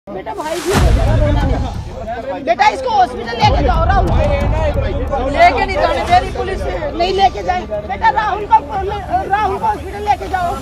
बेटा भाई जी बेटा इसको हॉस्पिटल लेके जाओ। राहुल लेके नहीं जाने दे रही पुलिस, नहीं लेके जाए बेटा। राहुल को हॉस्पिटल लेके जाओ।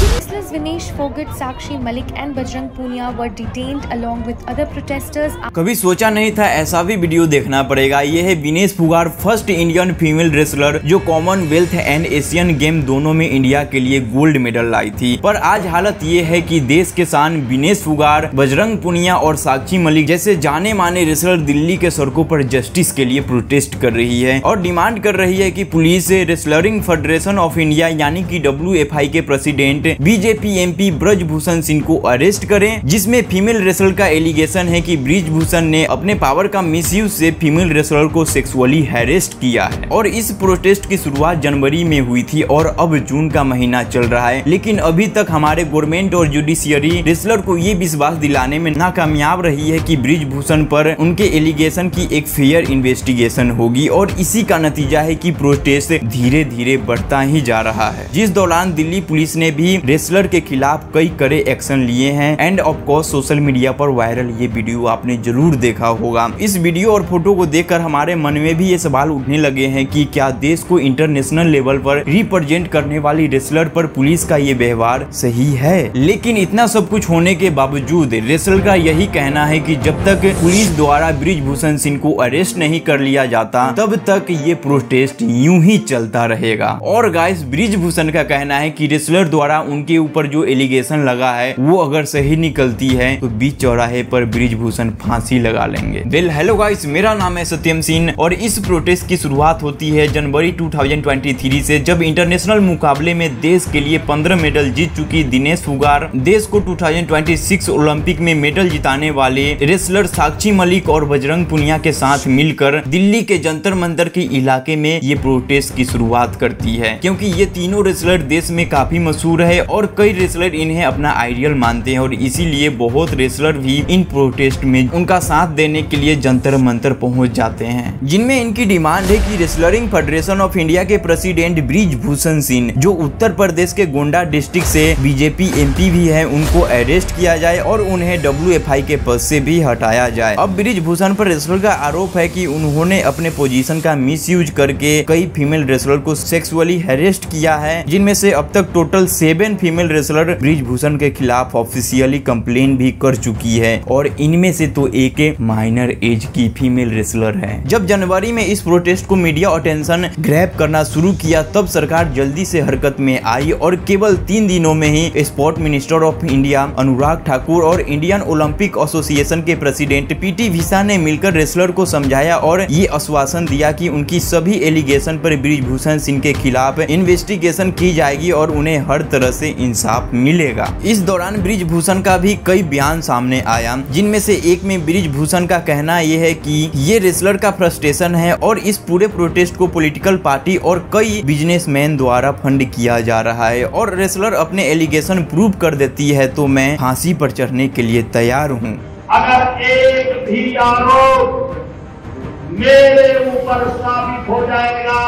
Wrestlers Vinesh Fogart, Sakshi Malik and Bajrang Punia were detained along with other protesters. कभी सोचा नहीं था ऐसा भी वीडियो देखना पड़ेगा। ये है Vinesh Phogat, first Indian female wrestler जो कॉमनवेल्थ एंड एशियन गेम दोनों में इंडिया के लिए गोल्ड मेडल लाई थी। पर आज हालत ये है कि देश के शान विनेश फोगाट, बजरंग पुनिया और साक्षी मलिक जैसे जाने माने रेसलर दिल्ली के सड़कों पर जस्टिस के लिए प्रोटेस्ट कर रही है और डिमांड कर रही है कि police wrestling federation of India यानी कि WFI के president BJP MP Brij Bhushan Singh को अरेस्ट करें, जिसमें फीमेल रेसलर का एलिगेशन है कि ब्रजभूषण ने अपने पावर का मिसयूज से फीमेल रेसलर को सेक्सुअली हैरेस्ट किया है। और इस प्रोटेस्ट की शुरुआत जनवरी में हुई थी और अब जून का महीना चल रहा है, लेकिन अभी तक हमारे गवर्नमेंट और जुडिशियरी रेसलर को ये विश्वास दिलाने में नाकामयाब रही है कि ब्रजभूषण पर उनके एलिगेशन की एक फेयर इन्वेस्टिगेशन होगी। और इसी का नतीजा है कि प्रोटेस्ट धीरे धीरे बढ़ता ही जा रहा है, जिस दौरान दिल्ली पुलिस ने भी रेसलर के खिलाफ कई कड़े एक्शन लिए हैं। End of course social media पर वायरल ये वीडियो आपने जरूर देखा होगा। इस वीडियो और फोटो को देखकर हमारे मन में भी ये सवाल उठने लगे हैं कि क्या देश को इंटरनेशनल लेवल पर रिप्रेजेंट करने वाली रेसलर पर पुलिस का ये व्यवहार सही है। लेकिन इतना सब कुछ होने के बावजूद रेसलर का यही कहना है कि जब तक पुलिस द्वारा ब्रजभूषण सिंह को अरेस्ट नहीं कर लिया जाता तब तक ये प्रोटेस्ट यूं ही चलता रहेगा। और गाइस, ब्रजभूषण का कहना है कि रेसलर द्वारा उनके ऊपर जो एलिगेशन लगा है वो अगर सही निकलती है तो बीच चौराहे पर ब्रजभूषण फांसी लगा लेंगे। वेल हेलो गाइस, मेरा नाम है सत्यम सिंह और इस प्रोटेस्ट की शुरुआत होती है जनवरी 2023 से, जब इंटरनेशनल मुकाबले में देश के लिए 15 मेडल जीत चुकी विनेश फोगाट देश को 2026 ओलंपिक में मेडल जिताने वाले रेसलर साक्षी मलिक और बजरंग पुनिया के साथ मिलकर दिल्ली के जंतर मंतर के इलाके में ये प्रोटेस्ट की शुरुआत करती है। क्योंकि ये तीनों रेसलर देश में काफी मशहूर है और कई रेसलर इन्हें अपना आइडियल मानते हैं और इसीलिए बहुत रेसलर भी इन प्रोटेस्ट में उनका साथ देने के लिए जंतर मंतर पहुंच जाते हैं, जिनमें इनकी डिमांड है कि रेसलरिंग फेडरेशन ऑफ इंडिया के प्रेसिडेंट ब्रजभूषण सिंह जो उत्तर प्रदेश के गोंडा डिस्ट्रिक्ट से बीजेपी MP भी है, उनको अरेस्ट किया जाए और उन्हें WFI के पद से भी हटाया जाए। अब ब्रजभूषण पर रेसलर का आरोप है कि उन्होंने अपने पोजीशन का मिसयूज करके कई फीमेल रेसलर को सेक्सुअली हैरेस्ट किया है, जिनमें से अब तक टोटल 7 फीमेल रेसलर ब्रजभूषण के खिलाफ ऑफिशियली कंप्लेन भी कर चुकी है और इनमें से तो एक माइनर एज की फीमेल रेसलर है। जब जनवरी में इस प्रोटेस्ट को मीडिया अटेंशन ग्रैब करना शुरू किया तब सरकार जल्दी से हरकत में आई और केवल 3 दिनों में ही sport minister of India Anurag Thakur और इंडियन ओलंपिक एसोसिएशन के प्रेसिडेंट PT भिसा ने मिलकर रेसलर को समझाया और ये आश्वासन दिया कि उनकी सभी एलिगेशन पर ब्रजभूषण सिंह के खिलाफ इन्वेस्टिगेशन की जाएगी और उन्हें हर तरह से इंसाफ मिलेगा। इस दौरान ब्रजभूषण का भी कई बयान सामने आया, जिनमें से एक में ब्रजभूषण का कहना यह है कि ये रेसलर का फ्रस्ट्रेशन है और इस पूरे प्रोटेस्ट को पॉलिटिकल पार्टी और कई बिजनेसमैन द्वारा फंड किया जा रहा है और रेसलर अपने एलिगेशन प्रूव कर देती है तो मैं फांसी पर चढ़ने के लिए तैयार हूँ। अगर एक भी आरोप मेरे ऊपर साबित हो जाएगा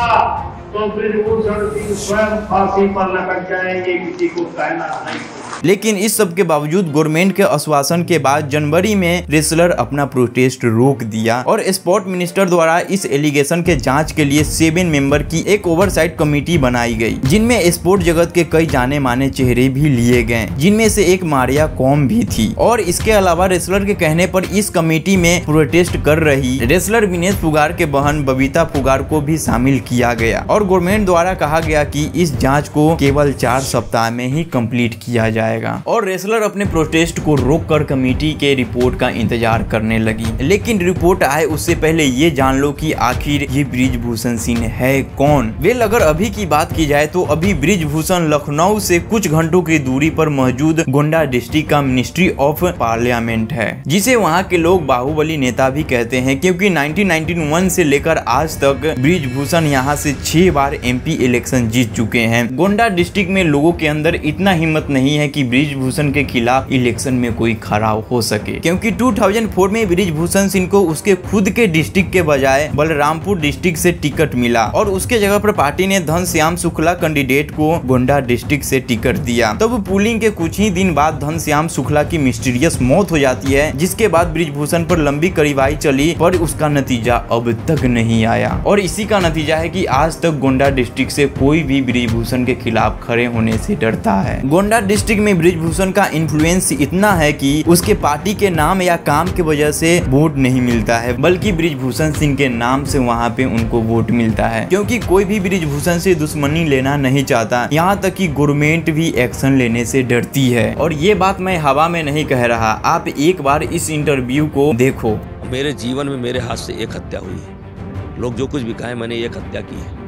तो ब्रजभूषण सिंह स्वयं फांसी पर लटक जाएंगे, किसी को कहना नहीं। लेकिन इस सब के बावजूद गवर्नमेंट के आश्वासन के बाद जनवरी में रेसलर अपना प्रोटेस्ट रोक दिया और स्पोर्ट मिनिस्टर द्वारा इस एलिगेशन के जांच के लिए 7 मेंबर की एक ओवरसाइट कमेटी बनाई गई, जिनमें स्पोर्ट जगत के कई जाने माने चेहरे भी लिए गए, जिनमें से एक मारिया कॉम भी थी। और इसके अलावा रेसलर के कहने पर इस कमेटी में प्रोटेस्ट कर रही रेसलर विनेश फोगाट के बहन बबीता फोगाट को भी शामिल किया गया और गवर्नमेंट द्वारा कहा गया कि इस जाँच को केवल 4 सप्ताह में ही कम्प्लीट किया जाएगा। और रेसलर अपने प्रोटेस्ट को रोककर कमेटी के रिपोर्ट का इंतजार करने लगी। लेकिन रिपोर्ट आए उससे पहले ये जान लो कि आखिर ये ब्रजभूषण सिंह है कौन। वेल, अगर अभी की बात की जाए तो अभी ब्रजभूषण लखनऊ से कुछ घंटों की दूरी पर मौजूद गोंडा डिस्ट्रिक्ट का मिनिस्ट्री ऑफ पार्लियामेंट है, जिसे वहाँ के लोग बाहुबली नेता भी कहते हैं, क्योंकि 1991 से लेकर आज तक ब्रजभूषण यहाँ से 6 बार MP इलेक्शन जीत चुके हैं। गोंडा डिस्ट्रिक्ट में लोगों के अंदर इतना हिम्मत नहीं है कि बृजभूषण के खिलाफ इलेक्शन में कोई खड़ा हो सके, क्योंकि 2004 में बृजभूषण सिंह को उसके खुद के डिस्ट्रिक्ट के बजाय बलरामपुर डिस्ट्रिक्ट से टिकट मिला और उसके जगह पर पार्टी ने घनश्याम शुक्ला कैंडिडेट को गोंडा डिस्ट्रिक्ट से टिकट दिया। तब पोलिंग के कुछ ही दिन बाद घनश्याम शुक्ला की मिस्टीरियस मौत हो जाती है, जिसके बाद बृजभूषण पर लंबी कार्रवाई चली पर उसका नतीजा अब तक नहीं आया। और इसी का नतीजा है कि आज तक गोंडा डिस्ट्रिक्ट से कोई भी बृजभूषण के खिलाफ खड़े होने से डरता है। गोंडा डिस्ट्रिक्ट में बृजभूषण का इन्फ्लुएंस इतना है कि उसके पार्टी के नाम या काम की वजह से वोट नहीं मिलता है, बल्कि बृजभूषण सिंह के नाम से वहाँ पे उनको वोट मिलता है, क्योंकि कोई भी बृजभूषण से दुश्मनी लेना नहीं चाहता। यहाँ तक कि गवर्नमेंट भी एक्शन लेने से डरती है। और ये बात मैं हवा में नहीं कह रहा, आप एक बार इस इंटरव्यू को देखो। मेरे जीवन में मेरे हाथ से एक हत्या हुई है। लोग जो कुछ भी कहें, मैंने एक हत्या की है।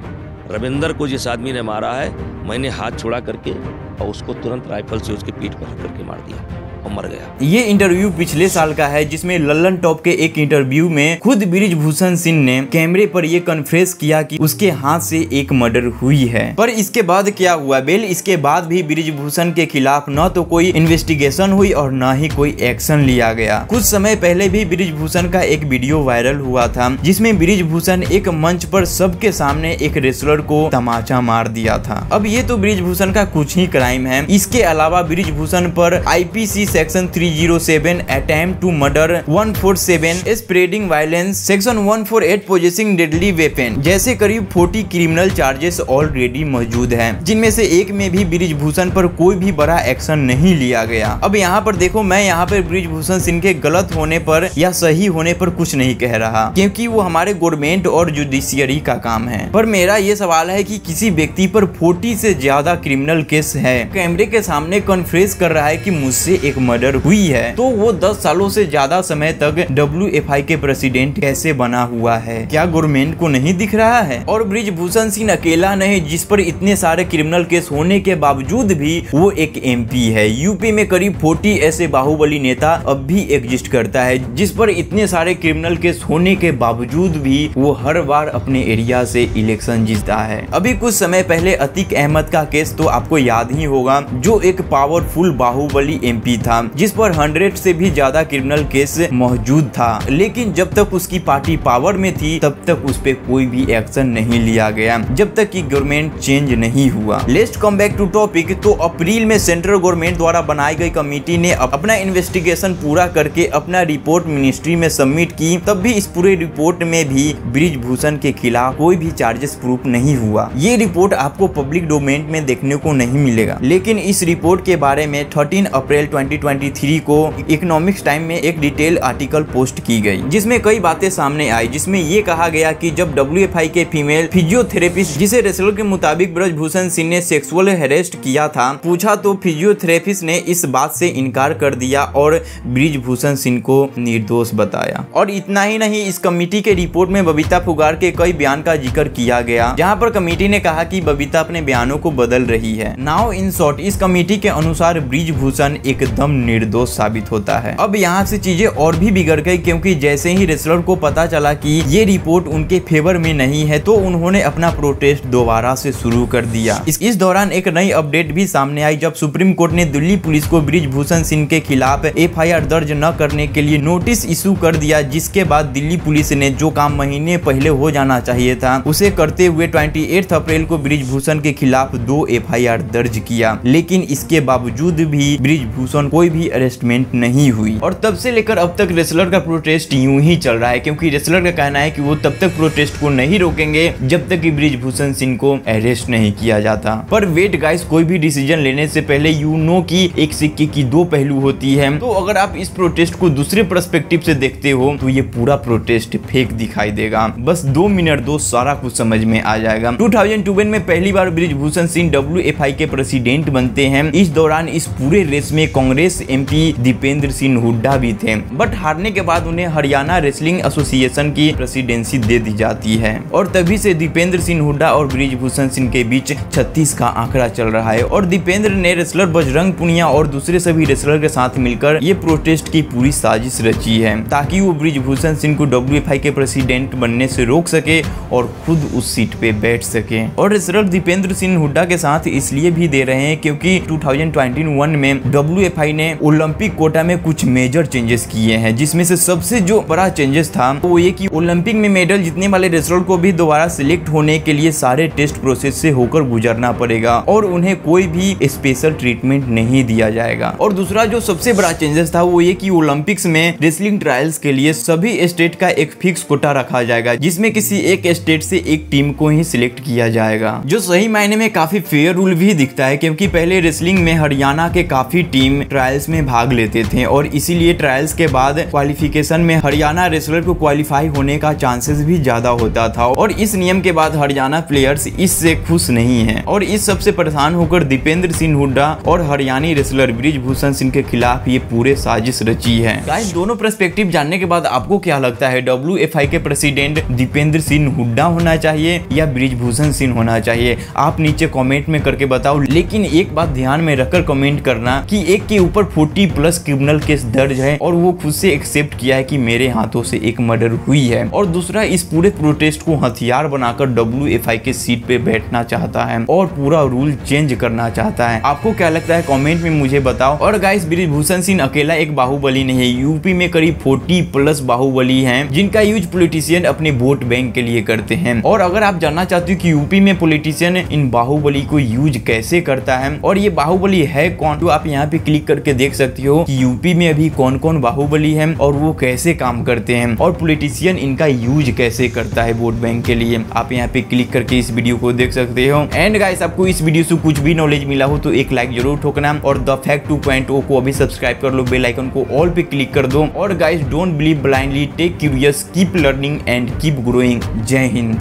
रविंदर को जिस आदमी ने मारा है, मैंने हाथ छोड़ा करके और उसको तुरंत राइफल से उसके पीठ पर करके मार दिया और मर गया। ये इंटरव्यू पिछले साल का है, जिसमें लल्लन टॉप के एक इंटरव्यू में खुद बृजभूषण सिंह ने कैमरे पर ये कन्फेस किया कि उसके हाथ से एक मर्डर हुई है। पर इसके बाद क्या हुआ? इसके बाद भी बृजभूषण के खिलाफ न तो कोई इन्वेस्टिगेशन हुई और न ही कोई एक्शन लिया गया। कुछ समय पहले भी बृजभूषण का एक वीडियो वायरल हुआ था, जिसमें बृजभूषण एक मंच पर सबके सामने एक रेसलर को तमाचा मार दिया था। अब ये तो बृजभूषण का कुछ ही क्राइम है। इसके अलावा बृजभूषण पर IPC section 307 attempt to murder, 147 spreading violence, section 148 possessing deadly weapon जैसे करीब 40 क्रिमिनल चार्जेस ऑलरेडी मौजूद हैं, जिनमें से एक में भी बृजभूषण पर कोई भी बड़ा एक्शन नहीं लिया गया। अब यहाँ पर देखो, मैं यहाँ पर बृजभूषण सिंह के गलत होने पर या सही होने पर कुछ नहीं कह रहा, क्योंकि वो हमारे गवर्नमेंट और जुडिशियरी का काम है। पर मेरा ये सवाल है कि किसी व्यक्ति पर 40 से ज्यादा क्रिमिनल केस है, कैमरे के सामने कन्फेस कर रहा है कि मुझसे एक मर्डर हुई है, तो वो 10 सालों से ज्यादा समय तक WFI के प्रेसिडेंट कैसे बना हुआ है? क्या गवर्नमेंट को नहीं दिख रहा है? और बृजभूषण सिंह अकेला नहीं, जिस पर इतने सारे क्रिमिनल केस होने के बावजूद भी वो एक MP है। यूपी में करीब 40 ऐसे बाहुबली नेता अब भी एग्जिस्ट करता है, जिस पर इतने सारे क्रिमिनल केस होने के बावजूद भी वो हर बार अपने एरिया से इलेक्शन जीतता है। अभी कुछ समय पहले अतीक अहमद का केस तो आपको याद ही होगा, जो एक पावरफुल बाहुबली MP था, जिस पर 100 से भी ज्यादा क्रिमिनल केस मौजूद था। लेकिन जब तक उसकी पार्टी पावर में थी, तब तक उस पे कोई भी एक्शन नहीं लिया गया, जब तक कि गवर्नमेंट चेंज नहीं हुआ। Let's come back to topic. तो अप्रैल में सेंट्रल गवर्नमेंट द्वारा बनाई गई कमेटी ने अपना इन्वेस्टिगेशन पूरा करके अपना रिपोर्ट मिनिस्ट्री में सबमिट की। तब भी इस पूरे रिपोर्ट में भी बृजभूषण के खिलाफ कोई भी चार्जेस प्रूफ नहीं हुआ। ये रिपोर्ट आपको पब्लिक डोमेन में देखने को नहीं मिलेगा, लेकिन इस रिपोर्ट के बारे में 13 अप्रैल 2023 को इकोनॉमिक्स टाइम में एक डिटेल आर्टिकल पोस्ट की गई, जिसमें कई बातें सामने आई। जिसमें ये कहा गया कि जब WFI के फीमेल फिजियोथेरेपिस्ट, जिसे रेसलर के मुताबिक बृजभूषण सिंह ने सेक्सुअल हेरेस्ट किया था, पूछा तो फिजियोथेरेपिस्ट ने इस बात से इनकार कर दिया और बृजभूषण सिंह को निर्दोष बताया। और इतना ही नहीं, इस कमेटी के रिपोर्ट में बबीता फुगार के कई बयान का जिक्र किया गया, जहां पर कमेटी ने कहा कि बबीता अपने बयानों को बदल रही है। नाउ इन शॉर्ट, इस कमेटी के अनुसार बृजभूषण एकदम निर्दोष साबित होता है। अब यहाँ से चीजें और भी बिगड़ गई, क्योंकि जैसे ही रेसलर को पता चला कि ये रिपोर्ट उनके फेवर में नहीं है, तो उन्होंने अपना प्रोटेस्ट दोबारा से शुरू कर दिया। इस दौरान एक नई अपडेट भी सामने आई, जब सुप्रीम कोर्ट ने दिल्ली पुलिस को बृजभूषण सिंह के खिलाफ FIR दर्ज न करने के लिए नोटिस इशू कर दिया, जिसके बाद दिल्ली पुलिस ने जो काम महीने पहले हो जाना चाहिए था, उसे करते हुए 28 अप्रैल को बृजभूषण के खिलाफ 2 FIR दर्ज किया। लेकिन इसके बावजूद भी बृजभूषण कोई भी अरेस्टमेंट नहीं हुई। और तब से लेकर अब तक रेसलर का प्रोटेस्ट यूं ही चल रहा है, क्योंकि रेसलर का कहना है कि वो तब तक प्रोटेस्ट को नहीं रोकेंगे जब तक कि बृजभूषण सिंह को अरेस्ट नहीं किया जाता। पर वेट गाइस, कोई भी डिसीजन लेने से पहले यू नो कि एक सिक्के की 2 पहलू होती है। तो अगर आप इस प्रोटेस्ट को दूसरे पर्सपेक्टिव से देखते हो, तो ये पूरा प्रोटेस्ट फेक दिखाई देगा। बस 2 मिनट दो, सारा कुछ समझ में आ जाएगा। 2002 में पहली बार बृजभूषण सिंह WFI के प्रेसिडेंट बनते हैं। इस दौरान इस पूरे रेस में कांग्रेस कांग्रेस MP दीपेंद्र सिंह हुड्डा भी थे, बट हारने के बाद उन्हें हरियाणा रेसलिंग एसोसिएशन की प्रेसिडेंसी दे दी जाती है और तभी से दीपेंद्र सिंह हुड्डा और बृजभूषण सिंह के बीच 36 का आंकड़ा चल रहा है। और दीपेंद्र ने रेसलर बजरंग पुनिया और दूसरे सभी रेसलर के साथ मिलकर ये प्रोटेस्ट की पूरी साजिश रची है ताकि वो बृजभूषण सिंह को WFI के प्रेसिडेंट बनने से रोक सके और खुद उस सीट पे बैठ सके। और रेसलर दीपेंद्र सिंह हुड्डा के साथ इसलिए भी दे रहे हैं क्योंकि 2021 में WFI ने ओलंपिक कोटा में कुछ मेजर चेंजेस किए हैं, जिसमें से सबसे जो बड़ा चेंजेस था वो ये कि ओलंपिक में मेडल जीतने वाले रेसलर को भी दोबारा सिलेक्ट होने के लिए सारे टेस्ट प्रोसेस से होकर गुजरना पड़ेगा और उन्हें कोई भी स्पेशल ट्रीटमेंट नहीं दिया जाएगा। और दूसरा जो सबसे बड़ा चेंजेस था वो ये कि ओलंपिक्स में रेसलिंग ट्रायल्स के लिए सभी स्टेट का एक फिक्स कोटा रखा जाएगा, जिसमें किसी एक स्टेट से एक टीम को ही सिलेक्ट किया जाएगा, जो सही मायने में काफी फेयर रूल भी दिखता है क्योंकि पहले रेसलिंग में हरियाणा के काफी टीम ट्रायल्स में भाग लेते थे और इसीलिए ट्रायल्स के बाद क्वालिफिकेशन में हरियाणा रेसलर को क्वालिफाई होने का चांसेस भी ज्यादा होता था। और इस नियम के बाद हरियाणा प्लेयर्स इससे खुश नहीं हैं और इस सबसे परेशान होकर दीपेंद्र सिंह हुड्डा और हरियाणी रेसलर बृजभूषण सिंह के खिलाफ ये पूरे साजिश रची है। गाइस, दोनों पर्सपेक्टिव जानने के बाद आपको क्या लगता है, WFI के प्रेसिडेंट दीपेंद्र सिंह हुड्डा होना चाहिए या बृजभूषण सिंह होना चाहिए? आप नीचे कमेंट में करके बताओ, लेकिन एक बात ध्यान में रखकर कमेंट करना कि एक के ऊपर 40+ क्रिमिनल केस दर्ज है और वो खुद से एक्सेप्ट किया है कि मेरे हाथों से एक मर्डर हुई है, और दूसरा इस पूरे प्रोटेस्ट को हथियार बनाकर WFI के सीट पे बैठना चाहता है और पूरा रूल चेंज करना चाहता है। आपको क्या लगता है कमेंट में मुझे बताओ। और गाइस, बृजभूषण सिंह अकेला एक बाहुबली नहीं है, यूपी में करीब 40+ बाहुबली हैं जिनका यूज पॉलिटिशियन अपने वोट बैंक के लिए करते हैं। और अगर आप जानना चाहते हो कि यूपी में पॉलिटिशियन इन बाहुबली को यूज कैसे करता है और ये बाहुबली है कौन, तो आप यहाँ पे क्लिक करके देख सकते हो कि यूपी में अभी कौन कौन बाहुबली है और वो कैसे काम करते हैं और पॉलिटिशियन इनका यूज कैसे करता है वोट बैंक के लिए। आप यहाँ पे क्लिक करके इस वीडियो को देख सकते हो। एंड गाइस, आपको इस वीडियो से कुछ भी नॉलेज मिला हो तो एक लाइक जरूर ठोकना और द फैक्ट 2.0 को अभी सब्सक्राइब कर लो, बेल आइकन को ऑल पे क्लिक कर दो। और guys, don't believe blindly, take curious, keep learning and keep growing. जय हिंद।